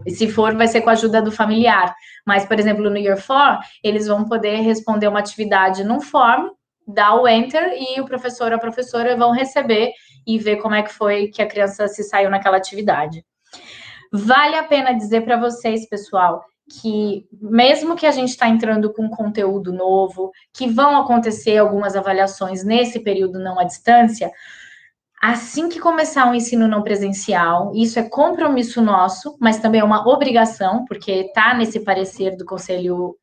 E se for, vai ser com a ajuda do familiar. Mas, por exemplo, no Year 4, eles vão poder responder uma atividade num form, dar o enter e o professor ou a professora vão receber e ver como é que foi que a criança se saiu naquela atividade. Vale a pena dizer para vocês, pessoal, que mesmo que a gente está entrando com conteúdo novo, que vão acontecer algumas avaliações nesse período não à distância, assim que começar o ensino não presencial, isso é compromisso nosso, mas também é uma obrigação, porque está nesse parecer do Conselho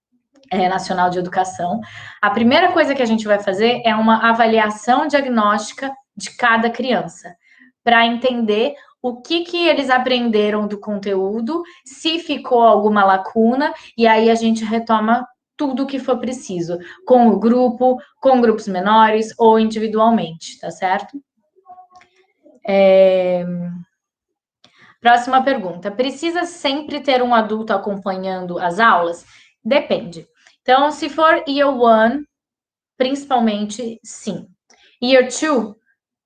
Nacional de Educação. A primeira coisa que a gente vai fazer é uma avaliação diagnóstica de cada criança, para entender o que eles aprenderam do conteúdo, se ficou alguma lacuna, e aí a gente retoma tudo o que for preciso, com o grupo, com grupos menores ou individualmente, tá certo? Próxima pergunta. Precisa sempre ter um adulto acompanhando as aulas? Depende. Então, se for Year 1, principalmente, sim. Year 2,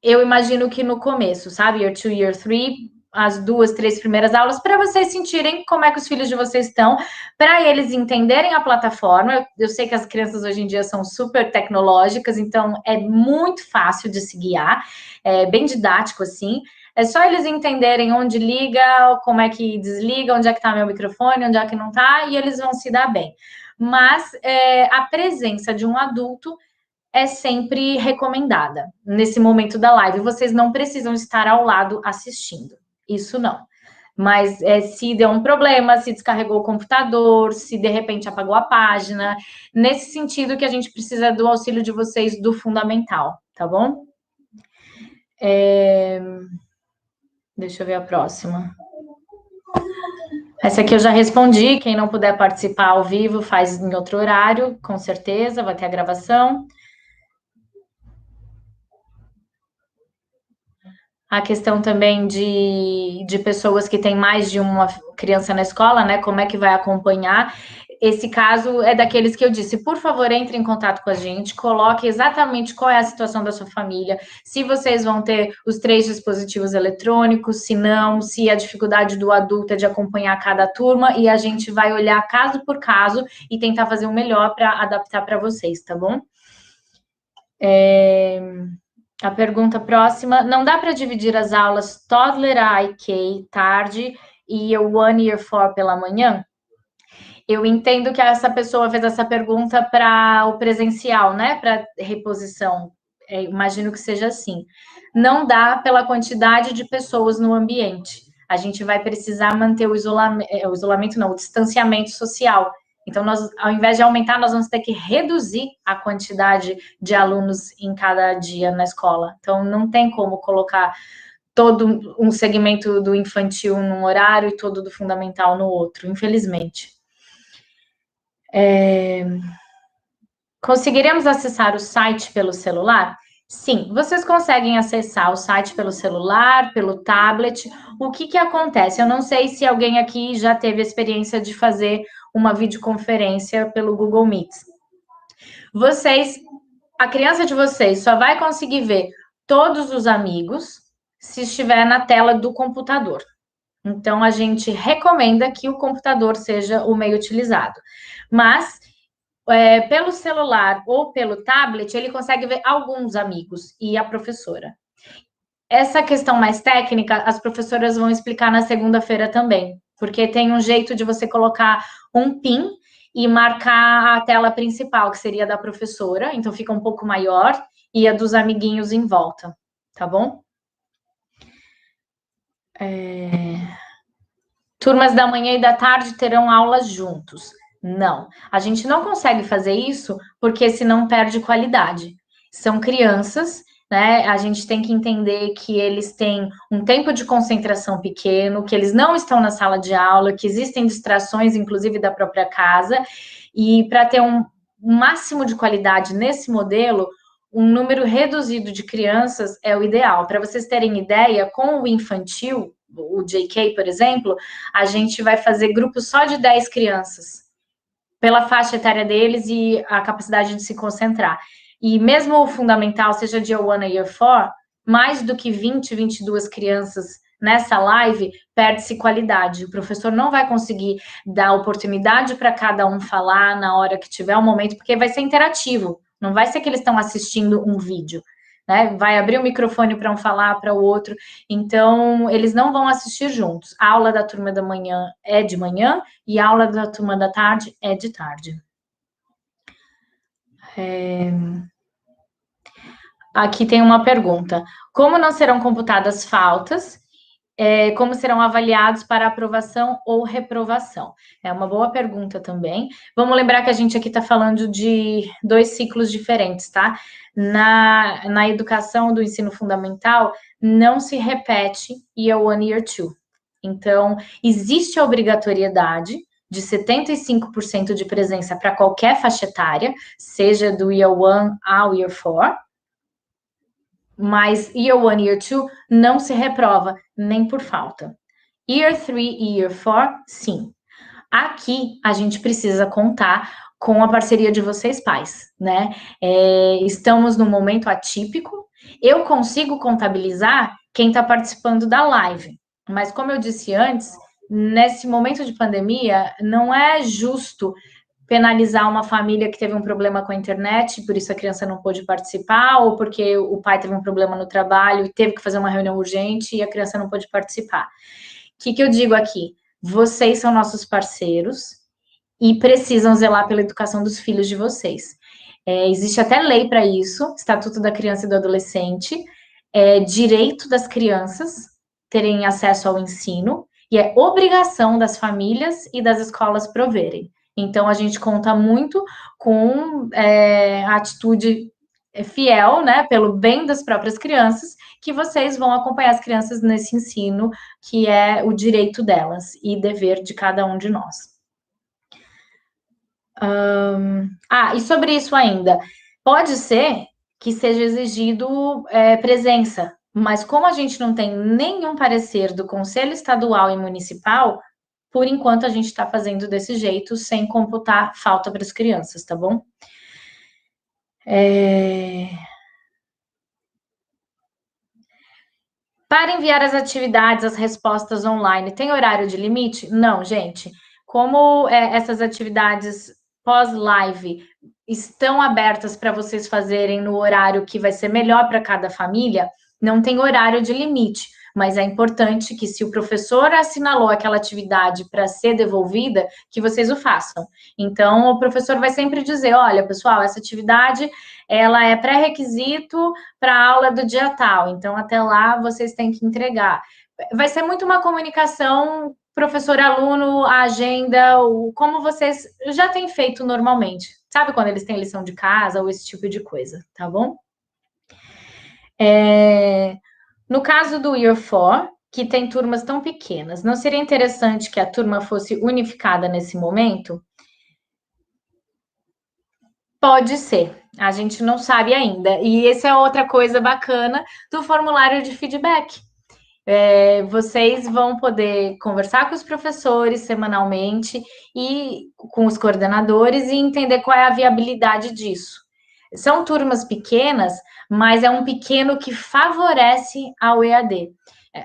eu imagino que no começo, sabe? Year 2, Year 3, as 2, 3 primeiras aulas, para vocês sentirem como é que os filhos de vocês estão, para eles entenderem a plataforma. Eu sei que as crianças hoje em dia são super tecnológicas, então é muito fácil de se guiar, é bem didático, assim. É só eles entenderem onde liga, como é que desliga, onde é que está meu microfone, onde é que não está, e eles vão se dar bem. Mas a presença de um adulto é sempre recomendada nesse momento da live. Vocês não precisam estar ao lado assistindo. Isso não. Mas se deu um problema, se descarregou o computador, se de repente apagou a página, nesse sentido que a gente precisa do auxílio de vocês do fundamental, tá bom? Deixa eu ver a próxima. Essa aqui eu já respondi. Quem não puder participar ao vivo, faz em outro horário, com certeza, vai ter a gravação. A questão também de pessoas que têm mais de uma criança na escola, né? Como é que vai acompanhar? Esse caso é daqueles que eu disse, por favor, entre em contato com a gente, coloque exatamente qual é a situação da sua família, se vocês vão ter os 3 dispositivos eletrônicos, se não, se a dificuldade do adulto é de acompanhar cada turma, e a gente vai olhar caso por caso e tentar fazer o melhor para adaptar para vocês, tá bom? A pergunta próxima, não dá para dividir as aulas Toddler IK tarde e Year 1 e Year 4 pela manhã? Eu entendo que essa pessoa fez essa pergunta para o presencial, né? Para reposição. Imagino que seja assim. Não dá pela quantidade de pessoas no ambiente. A gente vai precisar manter o isolamento não, o distanciamento social. Então, nós, ao invés de aumentar, nós vamos ter que reduzir a quantidade de alunos em cada dia na escola. Então, não tem como colocar todo um segmento do infantil num horário e todo do fundamental no outro, infelizmente. Conseguiremos acessar o site pelo celular? Sim, vocês conseguem acessar o site pelo celular, pelo tablet. O que acontece? Eu não sei se alguém aqui já teve a experiência de fazer uma videoconferência pelo Google Meet. A criança de vocês só vai conseguir ver todos os amigos se estiver na tela do computador. Então, a gente recomenda que o computador seja o meio utilizado. Mas pelo celular ou pelo tablet, ele consegue ver alguns amigos e a professora. Essa questão mais técnica, as professoras vão explicar na segunda-feira também, porque tem um jeito de você colocar um PIN e marcar a tela principal, que seria da professora, então fica um pouco maior, e a dos amiguinhos em volta, tá bom? Turmas da manhã e da tarde terão aulas juntos. Não, a gente não consegue fazer isso porque senão perde qualidade. São crianças, né? A gente tem que entender que eles têm um tempo de concentração pequeno, que eles não estão na sala de aula, que existem distrações, inclusive da própria casa, e para ter um máximo de qualidade nesse modelo, um número reduzido de crianças é o ideal. Para vocês terem ideia, com o infantil, o JK, por exemplo, a gente vai fazer grupos só de 10 crianças, pela faixa etária deles e a capacidade de se concentrar. E mesmo o fundamental, seja de Year 1 a Year 4, mais do que 20, 22 crianças nessa live, perde-se qualidade. O professor não vai conseguir dar oportunidade para cada um falar na hora que tiver o momento, porque vai ser interativo. Não vai ser que eles estão assistindo um vídeo, né? Vai abrir o microfone para um falar, para o outro. Então, eles não vão assistir juntos. A aula da turma da manhã é de manhã e a aula da turma da tarde é de tarde. Aqui tem uma pergunta. Como não serão computadas faltas? Como serão avaliados para aprovação ou reprovação? É uma boa pergunta também. Vamos lembrar que a gente aqui está falando de 2 ciclos diferentes, tá? Na educação do ensino fundamental, não se repete Year 1 e Year 2. Então, existe a obrigatoriedade de 75% de presença para qualquer faixa etária, seja do Year 1 ao Year 4, mas Year 1 e Year 2 não se reprova, nem por falta. Year 3 e Year 4, sim. Aqui, a gente precisa contar com a parceria de vocês pais, né? Estamos num momento atípico, eu consigo contabilizar quem está participando da live, mas como eu disse antes, nesse momento de pandemia, não é justo penalizar uma família que teve um problema com a internet, por isso a criança não pôde participar, ou porque o pai teve um problema no trabalho e teve que fazer uma reunião urgente e a criança não pôde participar. O que eu digo aqui? Vocês são nossos parceiros e precisam zelar pela educação dos filhos de vocês. Existe até lei para isso, Estatuto da Criança e do Adolescente, direito das crianças terem acesso ao ensino e é obrigação das famílias e das escolas proverem. Então, a gente conta muito com a atitude fiel, né, pelo bem das próprias crianças, que vocês vão acompanhar as crianças nesse ensino, que é o direito delas e dever de cada um de nós. E sobre isso ainda, pode ser que seja exigido presença, mas como a gente não tem nenhum parecer do Conselho Estadual e Municipal, por enquanto a gente está fazendo desse jeito, sem computar falta para as crianças, tá bom? Para enviar as atividades, as respostas online, tem horário de limite? Não, gente. Como essas atividades pós-live estão abertas para vocês fazerem no horário que vai ser melhor para cada família, não tem horário de limite. Mas é importante que, se o professor assinalou aquela atividade para ser devolvida, que vocês o façam. Então, o professor vai sempre dizer, olha, pessoal, essa atividade, ela é pré-requisito para a aula do dia tal, então, até lá, vocês têm que entregar. Vai ser muito uma comunicação professor-aluno, a agenda, como vocês já têm feito normalmente. Sabe quando eles têm lição de casa ou esse tipo de coisa, tá bom? No caso do Year 4, que tem turmas tão pequenas, não seria interessante que a turma fosse unificada nesse momento? Pode ser, a gente não sabe ainda. E essa é outra coisa bacana do formulário de feedback. Vocês vão poder conversar com os professores semanalmente e com os coordenadores e entender qual é a viabilidade disso. São turmas pequenas, mas é um pequeno que favorece ao EAD.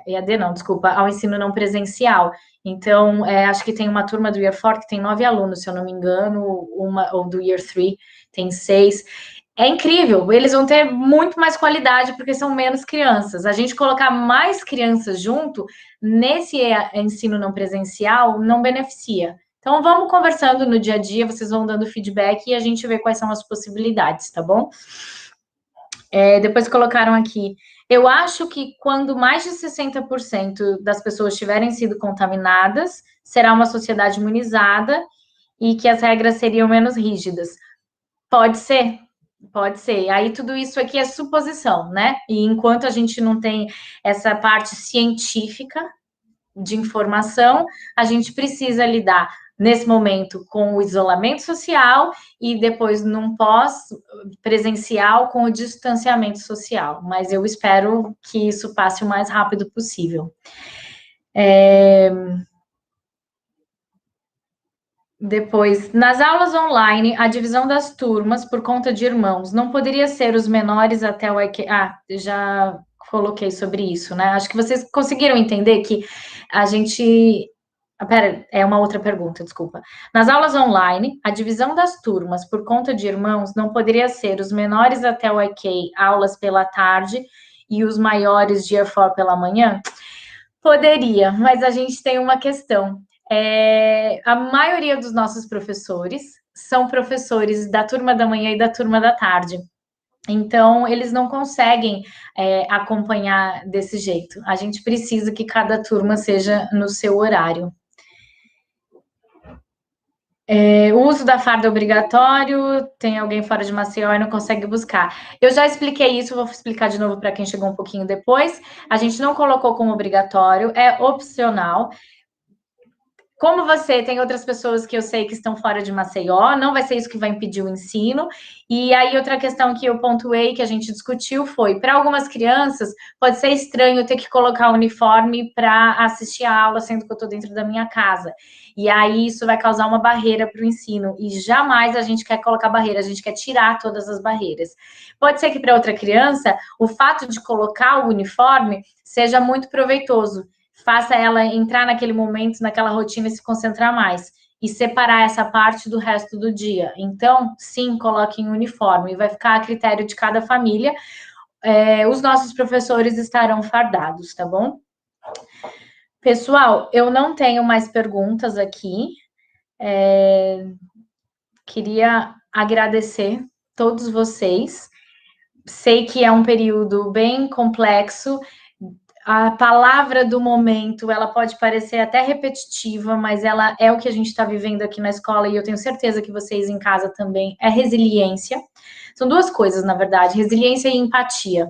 EAD não, desculpa, ao ensino não presencial. Então, acho que tem uma turma do Year 4 que tem 9 alunos, se eu não me engano, ou do Year 3 tem 6. É incrível, eles vão ter muito mais qualidade porque são menos crianças. A gente colocar mais crianças junto nesse ensino não presencial não beneficia. Então, vamos conversando no dia a dia, vocês vão dando feedback e a gente vê quais são as possibilidades, tá bom? Depois colocaram aqui, eu acho que quando mais de 60% das pessoas tiverem sido contaminadas, será uma sociedade imunizada e que as regras seriam menos rígidas. Pode ser, pode ser. Aí tudo isso aqui é suposição, né? E enquanto a gente não tem essa parte científica de informação, a gente precisa lidar nesse momento com o isolamento social e depois num pós-presencial com o distanciamento social. Mas eu espero que isso passe o mais rápido possível. Depois, nas aulas online, a divisão das turmas por conta de irmãos não poderia ser os menores até o IQ. Ah, já coloquei sobre isso, né? Acho que vocês conseguiram entender que a gente. Pera, é uma outra pergunta, desculpa. Nas aulas online, a divisão das turmas por conta de irmãos não poderia ser os menores até o IQ, aulas pela tarde, e os maiores dia fora pela manhã? Poderia, mas a gente tem uma questão. A maioria dos nossos professores são professores da turma da manhã e da turma da tarde. Então, eles não conseguem acompanhar desse jeito. A gente precisa que cada turma seja no seu horário. O uso da farda obrigatório, tem alguém fora de Maceió e não consegue buscar. Eu já expliquei isso, vou explicar de novo para quem chegou um pouquinho depois. A gente não colocou como obrigatório, é opcional. Como você, tem outras pessoas que eu sei que estão fora de Maceió, não vai ser isso que vai impedir o ensino. E aí, outra questão que eu pontuei, que a gente discutiu, foi: para algumas crianças, pode ser estranho ter que colocar o uniforme para assistir a aula, sendo que eu estou dentro da minha casa. E aí, isso vai causar uma barreira para o ensino. E jamais a gente quer colocar barreira, a gente quer tirar todas as barreiras. Pode ser que para outra criança, o fato de colocar o uniforme seja muito proveitoso, faça ela entrar naquele momento, naquela rotina e se concentrar mais. E separar essa parte do resto do dia. Então, sim, coloque em uniforme. Vai ficar a critério de cada família. Os nossos professores estarão fardados, tá bom? Pessoal, eu não tenho mais perguntas aqui. Queria agradecer todos vocês. Sei que é um período bem complexo. A palavra do momento, ela pode parecer até repetitiva, mas ela é o que a gente está vivendo aqui na escola, e eu tenho certeza que vocês em casa também, é resiliência. São duas coisas, na verdade, resiliência e empatia.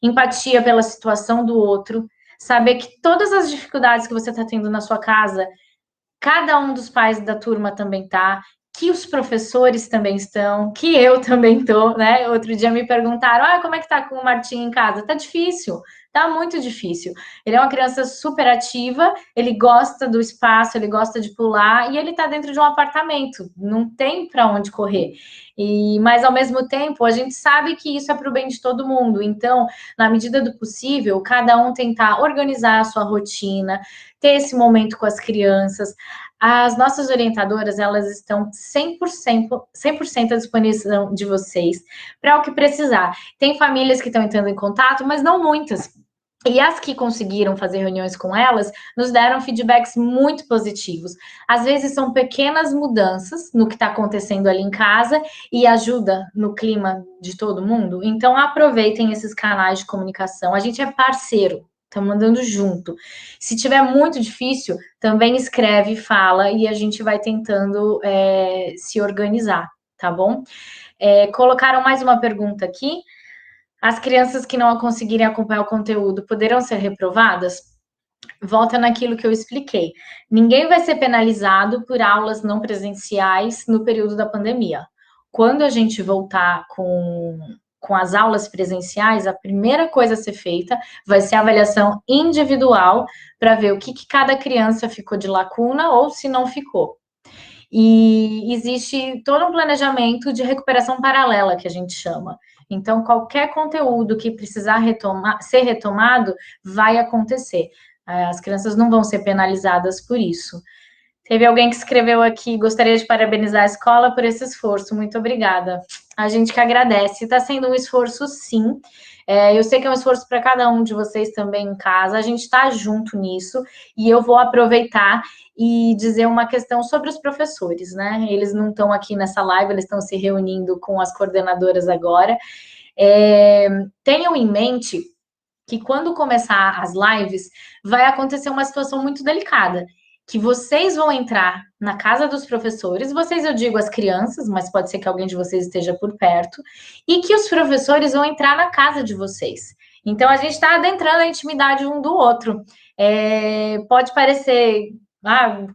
Empatia pela situação do outro, saber que todas as dificuldades que você está tendo na sua casa, cada um dos pais da turma também tá, que os professores também estão, que eu também estou, né? Outro dia me perguntaram, como é que tá com o Martim em casa? Tá difícil, tá muito difícil. Ele é uma criança super ativa, ele gosta do espaço, ele gosta de pular, e ele tá dentro de um apartamento, não tem para onde correr. Mas ao mesmo tempo, a gente sabe que isso é para o bem de todo mundo. Então, na medida do possível, cada um tentar organizar a sua rotina, ter esse momento com as crianças. As nossas orientadoras, elas estão 100% à disposição de vocês para o que precisar. Tem famílias que estão entrando em contato, mas não muitas. E as que conseguiram fazer reuniões com elas, nos deram feedbacks muito positivos. Às vezes são pequenas mudanças no que está acontecendo ali em casa e ajuda no clima de todo mundo. Então, aproveitem esses canais de comunicação. A gente é parceiro, estamos andando junto. Se tiver muito difícil, também escreve, fala, e a gente vai tentando se organizar, tá bom? Colocaram mais uma pergunta aqui. As crianças que não conseguirem acompanhar o conteúdo poderão ser reprovadas? Volta naquilo que eu expliquei. Ninguém vai ser penalizado por aulas não presenciais no período da pandemia. Quando a gente voltar com as aulas presenciais, a primeira coisa a ser feita vai ser a avaliação individual para ver o que cada criança ficou de lacuna ou se não ficou. E existe todo um planejamento de recuperação paralela, que a gente chama. Então, qualquer conteúdo que precisar ser retomado vai acontecer. As crianças não vão ser penalizadas por isso. Teve alguém que escreveu aqui, gostaria de parabenizar a escola por esse esforço, muito obrigada. A gente que agradece, está sendo um esforço sim, eu sei que é um esforço para cada um de vocês também em casa, a gente está junto nisso, e eu vou aproveitar e dizer uma questão sobre os professores, né? Eles não estão aqui nessa live, eles estão se reunindo com as coordenadoras agora. Tenham em mente que quando começar as lives, vai acontecer uma situação muito delicada, que vocês vão entrar na casa dos professores, vocês eu digo as crianças, mas pode ser que alguém de vocês esteja por perto, e que os professores vão entrar na casa de vocês. Então a gente está adentrando a intimidade um do outro. Pode parecer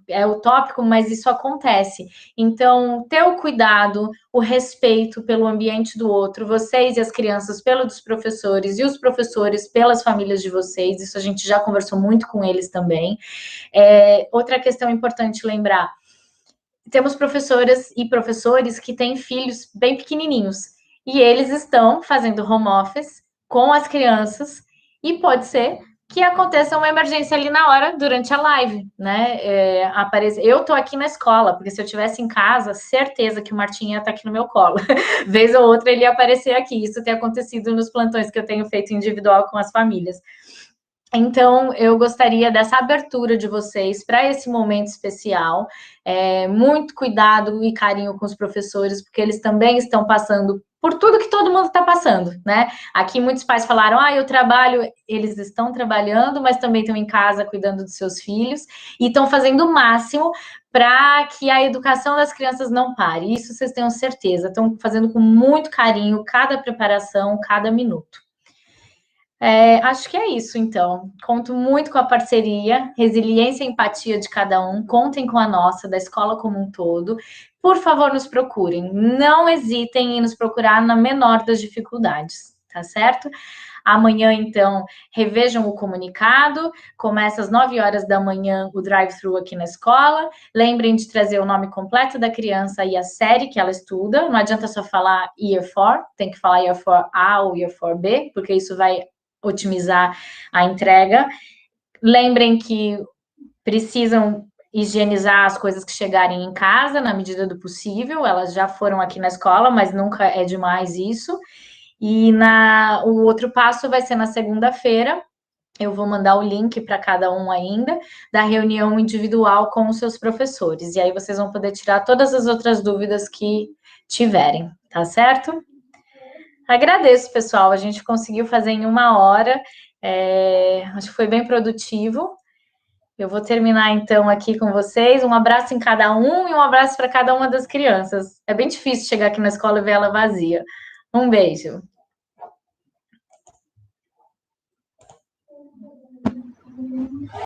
é utópico, mas isso acontece. Então, ter o cuidado, o respeito pelo ambiente do outro, vocês e as crianças pelos professores e os professores pelas famílias de vocês, isso a gente já conversou muito com eles também. Outra questão importante lembrar, temos professoras e professores que têm filhos bem pequenininhos, e eles estão fazendo home office com as crianças, e pode ser que aconteça uma emergência ali na hora, durante a live, né? Eu tô aqui na escola, porque se eu estivesse em casa, certeza que o Martinho ia estar aqui no meu colo. Vez ou outra ele ia aparecer aqui. Isso tem acontecido nos plantões que eu tenho feito individual com as famílias. Então, eu gostaria dessa abertura de vocês para esse momento especial. Muito cuidado e carinho com os professores, porque eles também estão passando por tudo que todo mundo está passando, né? Aqui muitos pais falaram, eu trabalho, eles estão trabalhando, mas também estão em casa cuidando dos seus filhos, e estão fazendo o máximo para que a educação das crianças não pare. Isso vocês tenham certeza, estão fazendo com muito carinho cada preparação, cada minuto. Acho que é isso, então. Conto muito com a parceria, resiliência e empatia de cada um. Contem com a nossa, da escola como um todo. Por favor, nos procurem. Não hesitem em nos procurar na menor das dificuldades, tá certo? Amanhã, então, revejam o comunicado. Começa às 9 horas da manhã o drive-thru aqui na escola. Lembrem de trazer o nome completo da criança e a série que ela estuda. Não adianta só falar Year 4, tem que falar Year 4A ou Year 4B, porque isso vai otimizar a entrega. Lembrem que precisam higienizar as coisas que chegarem em casa, na medida do possível. Elas já foram aqui na escola, mas nunca é demais isso. E o outro passo vai ser na segunda-feira. Eu vou mandar o link para cada um ainda, da reunião individual com os seus professores. E aí vocês vão poder tirar todas as outras dúvidas que tiverem, tá certo? Agradeço, pessoal. A gente conseguiu fazer em 1 hora. Acho que foi bem produtivo. Eu vou terminar, então, aqui com vocês. Um abraço em cada um e um abraço para cada uma das crianças. É bem difícil chegar aqui na escola e ver ela vazia. Um beijo.